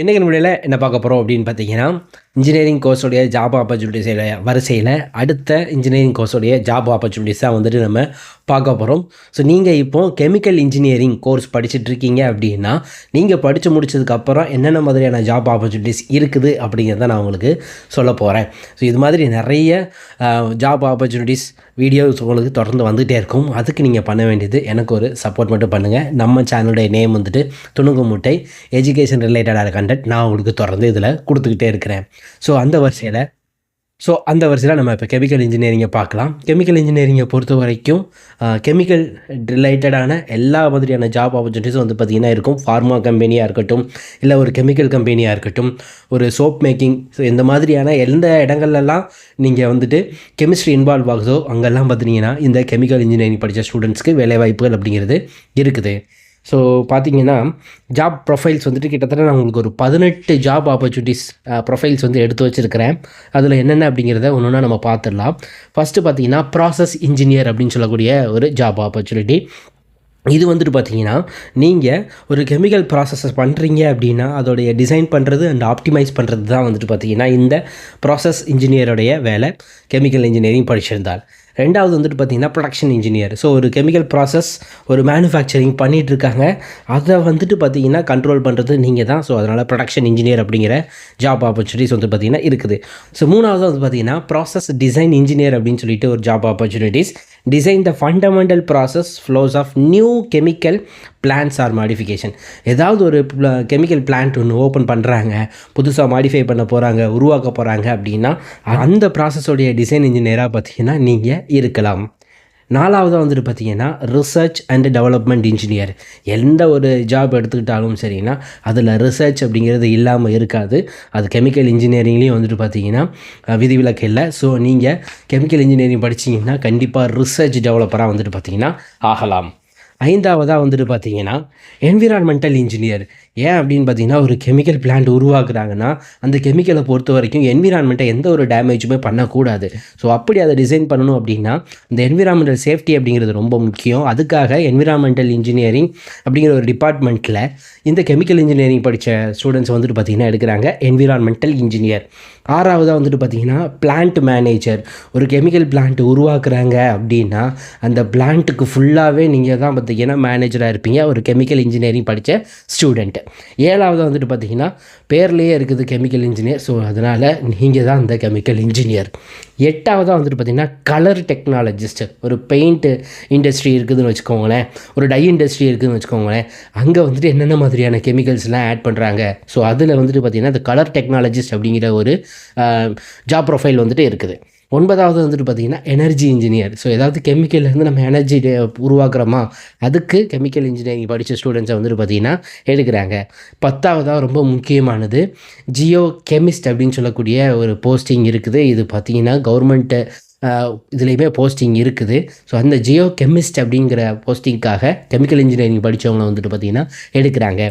இன்னைக்கு நம்மள என்ன பார்க்க போகிறோம் அப்படின்னு பார்த்தீங்கன்னா, இன்ஜினியரிங் கோர்ஸோடைய ஜாப் ஆப்பர்ச்சுனிட்டிஸோட வரிசையில் அடுத்த இன்ஜினியரிங் கோர்ஸோடைய ஜாப் ஆப்பர்ச்சுனிட்டிஸ் தான் வந்துட்டு நம்ம பார்க்க போகிறோம். ஸோ நீங்கள் இப்போது கெமிக்கல் இன்ஜினியரிங் கோர்ஸ் படிச்சுட்ருக்கீங்க அப்படின்னா, நீங்கள் படித்து முடிச்சதுக்கப்புறம் என்னென்ன மாதிரியான ஜாப் ஆப்பர்ச்சுனிட்டிஸ் இருக்குது அப்படிங்கிறத நான் உங்களுக்கு சொல்ல போகிறேன். ஸோ இது மாதிரி நிறைய ஜாப் ஆப்பர்ச்சுனிட்டிஸ் வீடியோஸ் உங்களுக்கு தொடர்ந்து வந்துகிட்டே இருக்கும். அதுக்கு நீங்கள் பண்ண வேண்டியது எனக்கு ஒரு சப்போர்ட் மட்டும் பண்ணுங்கள். நம்ம சேனலுடைய நேம் வந்துட்டு துணுக்கு முட்டை எஜுகேஷன் ரிலேட்டடான கண்டென்ட் நான் உங்களுக்கு தொடர்ந்து இதில் கொடுத்துக்கிட்டே இருக்கிறேன். ஸோ அந்த வரிசையில் நம்ம இப்போ கெமிக்கல் இன்ஜினியரிங்கை பார்க்கலாம். கெமிக்கல் இன்ஜினியரிங்கை பொறுத்த வரைக்கும் கெமிக்கல் ரிலேட்டடான எல்லா மாதிரியான ஜாப் ஆப்பர்ச்சுனிட்டிஸும் வந்து பார்த்திங்கன்னா இருக்கும். ஃபார்மா கம்பெனியாக இருக்கட்டும், இல்லை ஒரு கெமிக்கல் கம்பெனியாக இருக்கட்டும், ஒரு சோப் மேக்கிங், ஸோ இந்த மாதிரியான எந்த இடங்கள்லாம் நீங்கள் வந்துட்டு கெமிஸ்ட்ரி இன்வால்வ் ஆகுதோ அங்கெல்லாம் பார்த்திங்கன்னா இந்த கெமிக்கல் இன்ஜினியரிங் படித்த ஸ்டூடெண்ட்ஸ்க்கு வேலைவாய்ப்புகள் அப்படிங்கிறது இருக்குது. ஸோ பார்த்தீங்கன்னா ஜாப் ப்ரொஃபைல்ஸ் வந்துட்டு கிட்டத்தட்ட நான் உங்களுக்கு ஒரு 18 ஜாப் ஆப்பர்ச்சுனிட்டிஸ் ப்ரொஃபைல்ஸ் வந்து எடுத்து வச்சுருக்கிறேன். அதில் என்னென்ன அப்படிங்கிறத ஒன்று ஒன்றா நம்ம பார்த்துடலாம். ஃபஸ்ட்டு பார்த்தீங்கன்னா ப்ராசஸ் இன்ஜினியர் அப்படின்னு சொல்லக்கூடிய ஒரு ஜாப் ஆப்பர்ச்சுனிட்டி. இது வந்துட்டு பார்த்தீங்கன்னா, நீங்கள் ஒரு கெமிக்கல் ப்ராசஸஸ் பண்ணுறீங்க அப்படின்னா அதோடைய டிசைன் பண்ணுறது அண்ட் ஆப்டிமைஸ் பண்ணுறது தான் வந்துட்டு பார்த்தீங்கன்னா இந்த ப்ராசஸ் இன்ஜினியருடைய வேலை கெமிக்கல் இன்ஜினியரிங் படிச்சிருந்தால். ரெண்டாவது வந்துட்டு பார்த்திங்கன்னா ப்ரொடக்ஷன் இன்ஜினியர். ஸோ ஒரு கெமிக்கல் ப்ராசஸ் ஒரு மேனுஃபேக்சரிங் பண்ணிகிட்ருக்காங்க, அதை வந்துட்டு பார்த்திங்கன்னா கண்ட்ரோல் பண்ணுறது நீங்கள் தான். ஸோ அதனால் ப்ரொடக்ஷன் இன்ஜினியர் அப்படிங்கிற ஜாப் ஆப்பர்ச்சுனிட்டிஸ் வந்து பார்த்திங்கன்னா இருக்குது. ஸோ மூணாவது வந்து பார்த்திங்கன்னா ப்ராசஸ் டிசைன் இன்ஜினியர் அப்படின்னு சொல்லிட்டு ஒரு job opportunities. Design the fundamental process flows of new chemical plans or modification. ஏதாவது ஒரு கெமிக்கல் பிளான்ட் ஒன்று ஓப்பன் பண்ணுறாங்க, புதுசாக மாடிஃபை பண்ண போகிறாங்க, உருவாக்க போகிறாங்க அப்படின்னா அந்த ப்ராசஸோடைய டிசைன் இன்ஜினியராக பார்த்திங்கன்னா நீங்கள் இருக்கலாம். நாலாவதாக வந்துட்டு பார்த்திங்கன்னா ரிசர்ச் அண்ட் டெவலப்மெண்ட் இன்ஜினியர். எந்த ஒரு ஜாப் எடுத்துக்கிட்டாலும் சரின்னா அதில் ரிசர்ச் அப்படிங்கிறது இல்லாமல் இருக்காது. அது கெமிக்கல் இன்ஜினியரிங்லேயும் வந்துட்டு பார்த்திங்கன்னா விதிவிலக்கு இல்லை. ஸோ நீங்கள் கெமிக்கல் இன்ஜினியரிங் படிச்சிங்கன்னா கண்டிப்பாக ரிசர்ச் டெவலப்பராக வந்துட்டு பார்த்திங்கன்னா ஆகலாம். ஐந்தாவதாக வந்துட்டு பார்த்திங்கன்னா என்விரான்மெண்டல் இன்ஜினியர். ஏன் அப்படின்னு பார்த்தீங்கன்னா, ஒரு கெமிக்கல் பிளான்ட் உருவாக்குறாங்கன்னா அந்த கெமிக்கலை பொறுத்த வரைக்கும் என்விரான்மெண்ட்டை எந்த ஒரு டேமேஜுமே பண்ணக்கூடாது. ஸோ அப்படி அதை டிசைன் பண்ணணும் அப்படின்னா இந்த என்விரான்மெண்டல் சேஃப்டி அப்படிங்கிறது ரொம்ப முக்கியம். அதுக்காக என்விரான்மெண்டல் இன்ஜினியரிங் அப்படிங்கிற ஒரு டிபார்ட்மெண்ட்டில் இந்த கெமிக்கல் இன்ஜினியரிங் படித்த ஸ்டூடெண்ட்ஸ் வந்துட்டு பார்த்திங்கன்னா எடுக்கிறாங்க என்விரான்மெண்டல் இன்ஜினியர். ஆறாவதாக வந்துட்டு பார்த்திங்கன்னா பிளான்ட் மேனேஜர். ஒரு கெமிக்கல் பிளான்ட் உருவாக்குறாங்க அப்படின்னா அந்த பிளான்ட்டுக்கு ஃபுல்லாகவே நீங்கள் தான் பார்த்திங்கன்னா மேனேஜராக இருப்பீங்க, ஒரு கெமிக்கல் இன்ஜினியரிங் படித்த ஸ்டூடெண்ட்டு. ஏழாவது வந்துட்டு பார்த்திங்கன்னா பேர்லேயே இருக்குது கெமிக்கல் இன்ஜினியர். ஸோ அதனால் நீங்கள் தான் அந்த கெமிக்கல் இன்ஜினியர். எட்டாவதாக வந்துட்டு பார்த்திங்கன்னா கலர் டெக்னாலஜிஸ்ட். ஒரு பெயிண்ட் இண்டஸ்ட்ரி இருக்குதுன்னு வச்சுக்கோங்களேன், ஒரு டை இண்டஸ்ட்ரி இருக்குதுன்னு வச்சுக்கோங்களேன், அங்கே வந்துட்டு என்னென்ன மாதிரியான கெமிக்கல்ஸ்லாம் ஆட் பண்ணுறாங்க. ஸோ அதில் வந்துட்டு பார்த்திங்கன்னா இந்த கலர் டெக்னாலஜிஸ்ட் அப்படிங்கிற ஒரு ஜாப் ப்ரொஃபைல் வந்துட்டு இருக்குது. ஒன்பதாவது வந்துட்டு பார்த்திங்கன்னா எனர்ஜி இன்ஜினியர். ஸோ ஏதாவது கெமிக்கல்லேருந்து நம்ம எனர்ஜி உருவாக்குறோமா, அதுக்கு கெமிக்கல் இன்ஜினியரிங் படித்த ஸ்டூடெண்ட்ஸை வந்துட்டு பார்த்திங்கன்னா எடுக்கிறாங்க. பத்தாவதாக ரொம்ப முக்கியமானது ஜியோ கெமிஸ்ட் அப்படின்னு சொல்லக்கூடிய ஒரு போஸ்டிங் இருக்குது. இது பார்த்திங்கன்னா கவர்மெண்ட்டு இதுலேயுமே போஸ்டிங் இருக்குது. ஸோ அந்த ஜியோ கெமிஸ்ட் அப்படிங்கிற போஸ்டிங்காக கெமிக்கல் இன்ஜினியரிங் படித்தவங்களை வந்துட்டு பார்த்திங்கன்னா எடுக்கிறாங்க.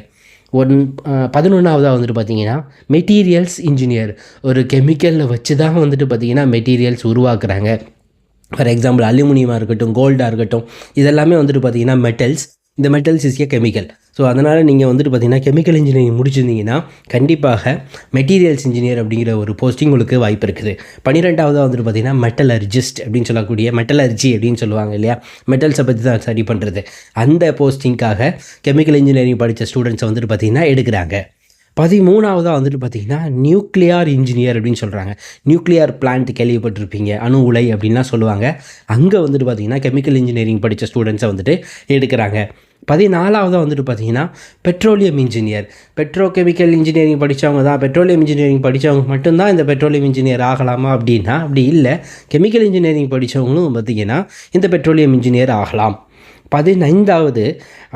11ஆவதாக வந்துட்டு பார்த்திங்கன்னா மெட்டீரியல்ஸ் இன்ஜினியர். ஒரு கெமிக்கலில் வச்சு தான் வந்துட்டு பார்த்திங்கன்னா மெட்டீரியல்ஸ் உருவாக்குறாங்க. ஃபார் எக்ஸாம்பிள் அலுமினியமாக இருக்கட்டும், கோல்டாக இருக்கட்டும், இதெல்லாமே வந்துட்டு பார்த்திங்கன்னா மெட்டல்ஸ். இந்த metals is a chemical. So அதனால் நீங்கள் வந்துட்டு பார்த்திங்கன்னா கெமிக்கல் இன்ஜினியரிங் முடிச்சிருந்தீங்கன்னா கண்டிப்பாக மெட்டீரியல்ஸ் இன்ஜினியர் அப்படிங்கிற ஒரு போஸ்டிங் உங்களுக்கு வாய்ப்பு இருக்குது. 12ஆவதாக வந்துட்டு பார்த்திங்கன்னா மெட்டலர்ஜிஸ்ட் அப்படின்னு சொல்லக்கூடிய மெட்டலர்ஜி அப்படின்னு சொல்லுவாங்க இல்லையா, மெட்டல்ஸை பற்றி தான் ஸ்டடி பண்ணுறது. அந்த போஸ்டிங்காக கெமிக்கல் இன்ஜினியரிங் படித்த ஸ்டூடெண்ட்ஸை வந்துட்டு பார்த்திங்கன்னா எடுக்கிறாங்க. 13ஆவதாக வந்துட்டு பார்த்திங்கன்னா நியூக்ளியர் இன்ஜினியர் அப்படின்னு சொல்கிறாங்க. நியூக்ளியர் பிளான்ட் கேள்விப்பட்டிருப்பீங்க, அணு உலை அப்படின்லாம் சொல்லுவாங்க. அங்கே வந்துட்டு பார்த்திங்கன்னா கெமிக்கல் இன்ஜினியரிங் படித்த ஸ்டூடெண்ட்ஸை வந்துட்டு எடுக்கிறாங்க. 14ஆவதாக வந்துட்டு பார்த்திங்கன்னா பெட்ரோலியம் இன்ஜினியர். பெட்ரோகெமிக்கல் இன்ஜினியரிங் படித்தவங்க தான், பெட்ரோலியம் இன்ஜினியரிங் படித்தவங்க மட்டும்தான் இந்த பெட்ரோலியம் இன்ஜினியர் ஆகலாமா அப்படின்னா அப்படி இல்லை. கெமிக்கல் இன்ஜினியரிங் படித்தவங்களும் பார்த்திங்கன்னா இந்த பெட்ரோலியம் இன்ஜினியர் ஆகலாம். 15ஆவது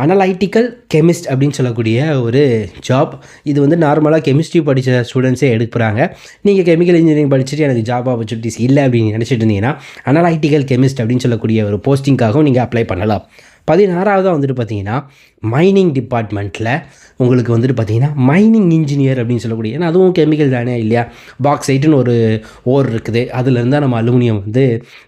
அனலைட்டிக்கல் கெமிஸ்ட் அப்படின்னு சொல்லக்கூடிய ஒரு ஜாப். இது வந்து நார்மலாக கெமிஸ்ட்ரி படித்த ஸ்டூடெண்ட்ஸே எடுக்கிறாங்க. நீங்கள் கெமிக்கல் இன்ஜினியரிங் படிச்சுட்டு எனக்கு ஜாப் ஆப்பர்ச்சுனிட்டிஸ் இல்லை அப்படின்னு நினச்சிட்டு இருந்தீங்கன்னா அனலைட்டிக்கல் கெமிஸ்ட் அப்படின்னு சொல்லக்கூடிய ஒரு போஸ்டிங்காகவும் நீங்கள் அப்ளை பண்ணலாம். 16ஆவதாக வந்துட்டு பார்த்திங்கன்னா மைனிங் டிபார்ட்மெண்ட்டில் உங்களுக்கு வந்துட்டு பார்த்திங்கன்னா மைனிங் இன்ஜினியர் அப்படின்னு சொல்லக்கூடிய, ஏன்னா அதுவும் கெமிக்கல் தானே இல்லையா. பாக்சைட்டுன்னு ஒரு ஓர் இருக்குது, அதுலேருந்து தான் நம்ம அலுமினியம் வந்து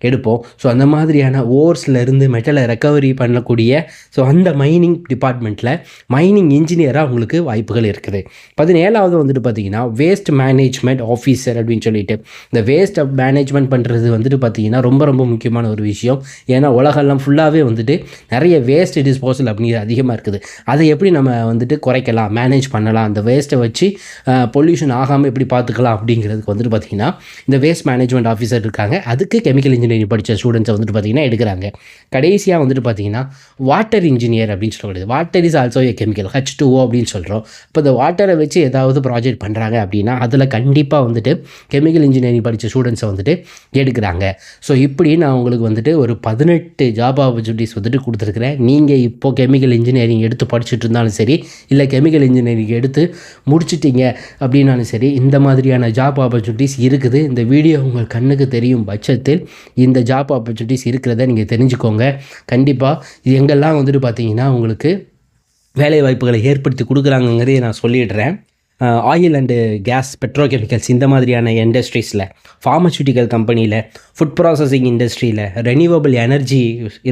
எடுப்போம். ஸோ அந்த மாதிரியான ஓர்ஸ்லேருந்து மெட்டலை ரெக்கவரி பண்ணக்கூடிய அந்த மைனிங் டிபார்ட்மெண்ட்டில் மைனிங் இன்ஜினியராக உங்களுக்கு வாய்ப்புகள் இருக்குது. 17வது வந்துட்டு பார்த்திங்கன்னா வேஸ்ட் மேனேஜ்மெண்ட் ஆஃபீஸர் அப்படின்னு சொல்லிட்டு, இந்த வேஸ்ட்டை மேனேஜ்மெண்ட் பண்ணுறது வந்துட்டு பார்த்திங்கன்னா ரொம்ப ரொம்ப முக்கியமான ஒரு விஷயம். ஏன்னா உலகெல்லாம் ஃபுல்லாகவே வந்துட்டு நிறைய வேஸ்ட் டிஸ்போசல் அப்படிங்கிறது அதிகமாக இருக்குது. அதை எப்படி நம்ம வந்துட்டு குறைக்கலாம், மேனேஜ் பண்ணலாம், அந்த வேஸ்ட்டை வச்சு பொல்யூஷன் ஆகாமல் எப்படி பார்த்துக்கலாம் அப்படிங்கிறதுக்கு வந்துட்டு பார்த்திங்கன்னா இந்த வேஸ்ட் மேனேஜ்மெண்ட் ஆஃபீஸர் இருக்காங்க. அதுக்கு கெமிக்கல் இன்ஜினியரிங் படித்த ஸ்டூடெண்ட்ஸை வந்துட்டு பார்த்திங்கன்னா எடுக்கிறாங்க. கடைசியாக வந்துட்டு பார்த்திங்கன்னா வாட்டர் இன்ஜினியர் அப்படின்னு சொல்லக்கூடியது. Water is also A chemical, H2O அப்படின்னு சொல்கிறோம். இப்போ இந்த வாட்டரை வச்சு ஏதாவது ப்ராஜெக்ட் பண்ணுறாங்க அப்படின்னா அதில் கண்டிப்பாக வந்துட்டு கெமிக்கல் இன்ஜினியரிங் படித்த ஸ்டூடெண்ட்ஸை வந்துட்டு எடுக்கிறாங்க. ஸோ இப்படி நான் உங்களுக்கு வந்துட்டு ஒரு 18 ஜாப் ஆப்பர்ச்சுனிட்டிஸ் வந்துட்டு கொடுத்துருக்குறேன். நீங்கள் இப்போது கெமிக்கல் இன்ஜினியரிங் எடுத்து படிச்சுட்டு இருந்தாலும் சரி, இல்லை கெமிக்கல் இன்ஜினியரிங் எடுத்து முடிச்சிட்டிங்க அப்படின்னாலும் சரி, இந்த மாதிரியான ஜாப் ஆப்பர்ச்சுனிட்டிஸ் இருக்குது. இந்த வீடியோ உங்கள் கண்ணுக்கு தெரியும் பட்சத்தில் இந்த ஜாப் ஆப்பர்ச்சுனிட்டிஸ் இருக்கிறத நீங்கள் தெரிஞ்சுக்கோங்க. கண்டிப்பாக இது எங்கெல்லாம் வந்துட்டு பார்த்தீங்கன்னா உங்களுக்கு வேலை வாய்ப்புகளை ஏற்படுத்தி கொடுக்குறாங்கங்கிறதையும் நான் சொல்லிடுறேன். ஆயில் அண்டு கேஸ், பெட்ரோகெமிக்கல்ஸ் இந்த மாதிரியான இண்டஸ்ட்ரீஸில், ஃபார்மசூட்டிக்கல் கம்பெனியில், ஃபுட் ப்ராசஸிங் இண்டஸ்ட்ரியில், ரெனியூவபிள் எனர்ஜி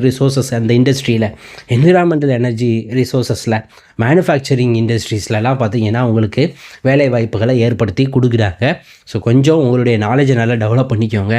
ரிசோர்ஸஸ் அந்த இண்டஸ்ட்ரியில், என்விரான்மெண்டல் எனர்ஜி ரிசோர்ஸஸில், மேனுஃபேக்சரிங் இண்டஸ்ட்ரீஸ்லலாம் பார்த்திங்கன்னா உங்களுக்கு வேலை வாய்ப்புகளை ஏற்படுத்தி கொடுக்குறாங்க. ஸோ கொஞ்சம் உங்களுடைய நாலேஜை நல்லா டெவலப் பண்ணிக்கோங்க.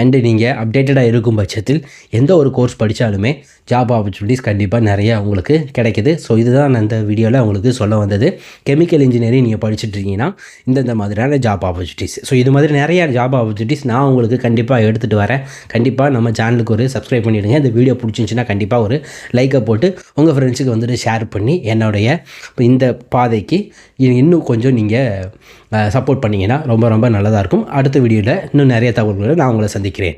அண்டு நீங்கள் அப்டேட்டடாக இருக்கும் பட்சத்தில் எந்த ஒரு கோர்ஸ் படித்தாலுமே ஜாப் ஆப்பர்ச்சுனிட்டிஸ் கண்டிப்பாக நிறையா உங்களுக்கு கிடைக்கிது. ஸோ இதுதான் நான் இந்த வீடியோவில் உங்களுக்கு சொல்ல வந்தது. கெமிக்கல் இன்ஜினியரிங் நீங்கள் படிச்சுட்ருக்கீங்கன்னா இந்த மாதிரியான ஜாப் ஆப்பர்ச்சுனிட்டிஸ், ஸோ இது மாதிரி நிறையா ஜாப் ஆப்பர்ச்சுனிட்டிஸ் நான் உங்களுக்கு கண்டிப்பாக எடுத்துகிட்டு வரேன். கண்டிப்பாக நம்ம சேனலுக்கு ஒரு சப்ஸ்கிரைப் பண்ணிவிடுங்க. இந்த வீடியோ பிடிச்சிருந்துச்சின்னா கண்டிப்பாக ஒரு லைக்கை போட்டு உங்கள் ஃப்ரெண்ட்ஸுக்கு வந்துட்டு ஷேர் பண்ணி என்னுடைய இந்த பாதைக்கு இன்னும் கொஞ்சம் நீங்கள் சப்போர்ட் பண்ணிங்கன்னா ரொம்ப ரொம்ப நல்லதாக இருக்கும். அடுத்த வீடியோவில் இன்னும் நிறைய தகவல்களை நான் உங்களை சந்திக்கிறேன்.